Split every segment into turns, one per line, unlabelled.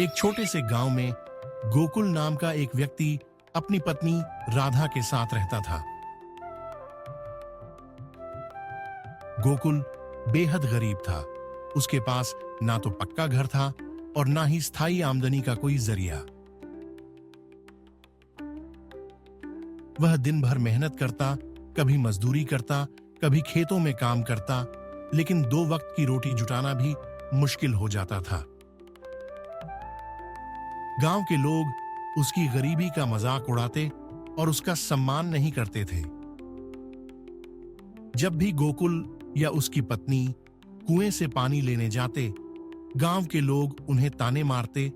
एक छोटे से गांव में गोकुल नाम का एक व्यक्ति अपनी पत्नी राधा के साथ रहता था। गोकुल बेहद गरीब था। उसके पास ना तो पक्का घर था और ना ही स्थायी आमदनी का कोई जरिया। वह दिन भर मेहनत करता, कभी मजदूरी करता, कभी खेतों में काम करता, लेकिन 2 वक्त की रोटी जुटाना भी मुश्किल हो जाता था। गांव के लोग उसकी गरीबी का मजाक उड़ाते और उसका सम्मान नहीं करते थे। जब भी गोकुल या उसकी पत्नी कुएं से पानी लेने जाते, गांव के लोग उन्हें ताने मारते,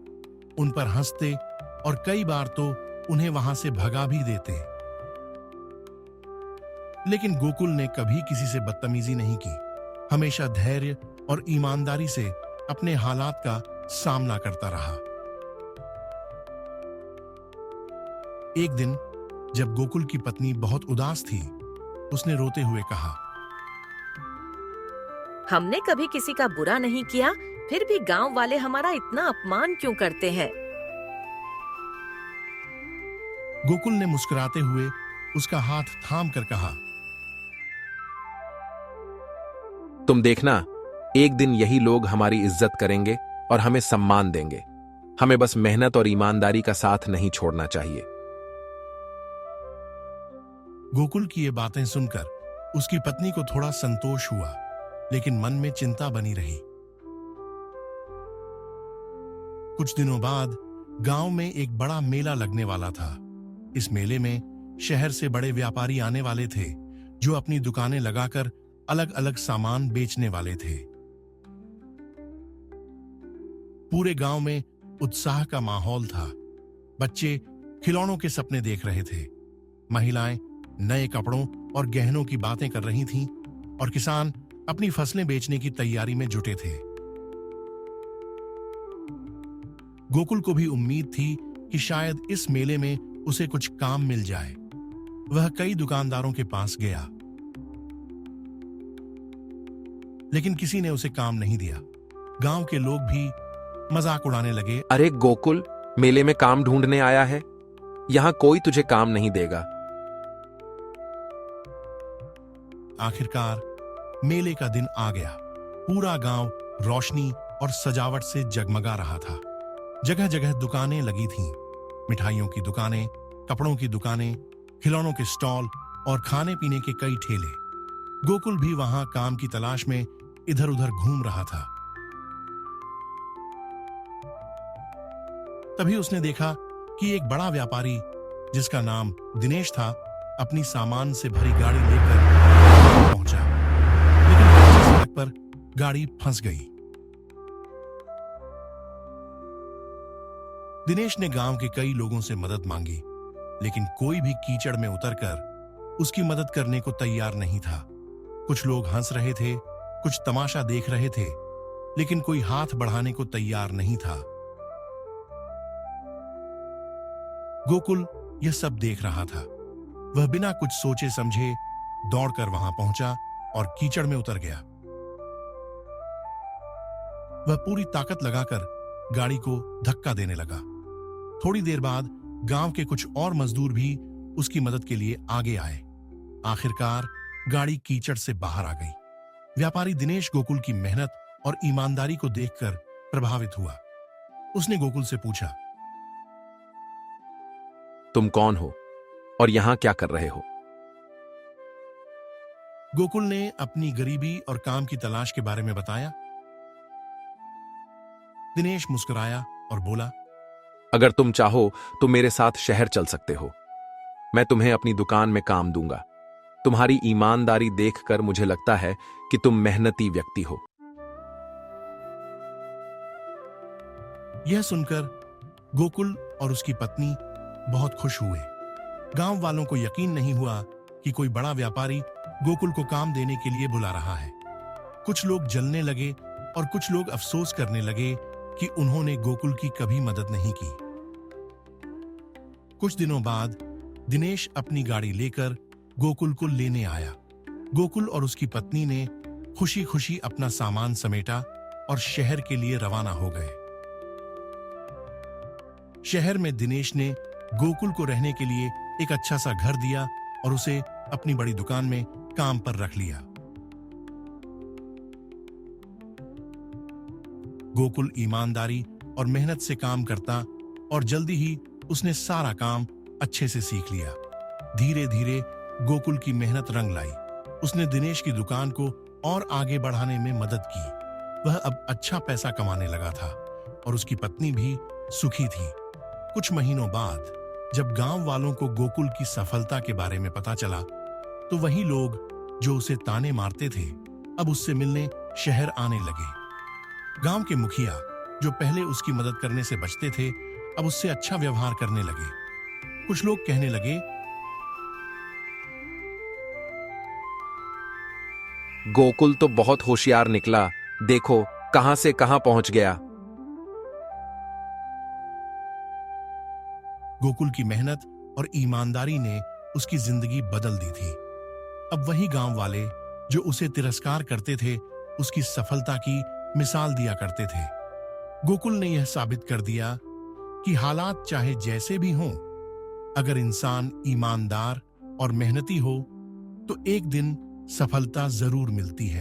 उन पर हंसते और कई बार तो उन्हें वहां से भगा भी देते। लेकिन गोकुल ने कभी किसी से बदतमीजी नहीं की। हमेशा धैर्य और ईमानदारी से अपने हालात का सामना करता रहा। एक दिन जब गोकुल की पत्नी बहुत उदास थी, उसने रोते हुए कहा,
हमने कभी किसी का बुरा नहीं किया, फिर भी गांव वाले हमारा इतना अपमान क्यों करते हैं?
गोकुल ने मुस्कुराते हुए उसका हाथ थाम कर कहा,
तुम देखना, एक दिन यही लोग हमारी इज्जत करेंगे और हमें सम्मान देंगे। हमें बस मेहनत और ईमानदारी का साथ नहीं छोड़ना चाहिए।
गोकुल की ये बातें सुनकर उसकी पत्नी को थोड़ा संतोष हुआ, लेकिन मन में चिंता बनी रही। कुछ दिनों बाद गांव में एक बड़ा मेला लगने वाला था। इस मेले में शहर से बड़े व्यापारी आने वाले थे, जो अपनी दुकानें लगाकर अलग अलग सामान बेचने वाले थे। पूरे गांव में उत्साह का माहौल था। बच्चे खिलौनों के सपने देख रहे थे, महिलाएं नए कपड़ों और गहनों की बातें कर रही थीं, और किसान अपनी फसलें बेचने की तैयारी में जुटे थे। गोकुल को भी उम्मीद थी कि शायद इस मेले में उसे कुछ काम मिल जाए। वह कई दुकानदारों के पास गया, लेकिन किसी ने उसे काम नहीं दिया। गांव के लोग भी मजाक उड़ाने लगे,
अरे गोकुल, मेले में काम ढूंढने आया है, यहां कोई तुझे काम नहीं देगा।
आखिरकार मेले का दिन आ गया। पूरा गांव रोशनी और सजावट से जगमगा रहा था। जगह जगह दुकानें लगी थीं, मिठाइयों की दुकानें, कपड़ों की दुकानें, खिलौनों के स्टॉल और खाने पीने के कई ठेले। गोकुल भी वहां काम की तलाश में इधर उधर घूम रहा था। तभी उसने देखा कि एक बड़ा व्यापारी, जिसका नाम दिनेश था, अपनी सामान से भरी गाड़ी लेकर पहुंचा, लेकिन कच्ची सड़क पर गाड़ी फंस गई। दिनेश ने गांव के कई लोगों से मदद मांगी, लेकिन कोई भी कीचड़ में उतरकर उसकी मदद करने को तैयार नहीं था। कुछ लोग हंस रहे थे, कुछ तमाशा देख रहे थे, लेकिन कोई हाथ बढ़ाने को तैयार नहीं था। गोकुल यह सब देख रहा था। वह बिना कुछ सोचे समझे दौड़कर वहां पहुंचा और कीचड़ में उतर गया। वह पूरी ताकत लगाकर गाड़ी को धक्का देने लगा। थोड़ी देर बाद गांव के कुछ और मजदूर भी उसकी मदद के लिए आगे आए। आखिरकार गाड़ी कीचड़ से बाहर आ गई। व्यापारी दिनेश गोकुल की मेहनत और ईमानदारी को देखकर प्रभावित हुआ। उसने गोकुल से पूछा,
तुम कौन हो और यहां क्या कर रहे हो?
गोकुल ने अपनी गरीबी और काम की तलाश के बारे में बताया। दिनेश मुस्कुराया और बोला,
अगर तुम चाहो तो मेरे साथ शहर चल सकते हो। मैं तुम्हें अपनी दुकान में काम दूंगा। तुम्हारी ईमानदारी देखकर मुझे लगता है कि तुम मेहनती व्यक्ति हो।
यह सुनकर गोकुल और उसकी पत्नी बहुत खुश हुए। गांव वालों को यकीन नहीं हुआ कि कोई बड़ा व्यापारी गोकुल को काम देने के लिए बुला रहा है। कुछ लोग जलने लगे और कुछ लोग अफसोस करने लगे कि उन्होंने गोकुल की कभी मदद नहीं की। कुछ दिनों बाद दिनेश अपनी गाड़ी लेकर गोकुल को लेने आया। गोकुल और उसकी पत्नी ने खुशी खुशी अपना सामान समेटा और शहर के लिए रवाना हो गए। शहर में दिनेश ने गोकुल को रहने के लिए एक अच्छा सा घर दिया और उसे अपनी बड़ी दुकान में काम पर रख लिया। गोकुल ईमानदारी और मेहनत से काम करता और जल्दी ही उसने सारा काम अच्छे से सीख लिया। धीरे धीरे गोकुल की मेहनत रंग लाई। उसने दिनेश की दुकान को और आगे बढ़ाने में मदद की। वह अब अच्छा पैसा कमाने लगा था और उसकी पत्नी भी सुखी थी। कुछ महीनों बाद जब गांव वालों को गोकुल की सफलता के बारे में पता चला, तो वही लोग जो उसे ताने मारते थे अब उससे मिलने शहर आने लगे। गांव के मुखिया जो पहले उसकी मदद करने से बचते थे, अब उससे अच्छा व्यवहार करने लगे। कुछ लोग कहने लगे,
गोकुल तो बहुत होशियार निकला, देखो कहां से कहां पहुंच गया।
गोकुल की मेहनत और ईमानदारी ने उसकी जिंदगी बदल दी थी। अब वही गांव वाले जो उसे तिरस्कार करते थे, उसकी सफलता की मिसाल दिया करते थे। गोकुल ने यह साबित कर दिया कि हालात चाहे जैसे भी हों, अगर इंसान ईमानदार और मेहनती हो तो एक दिन सफलता जरूर मिलती है।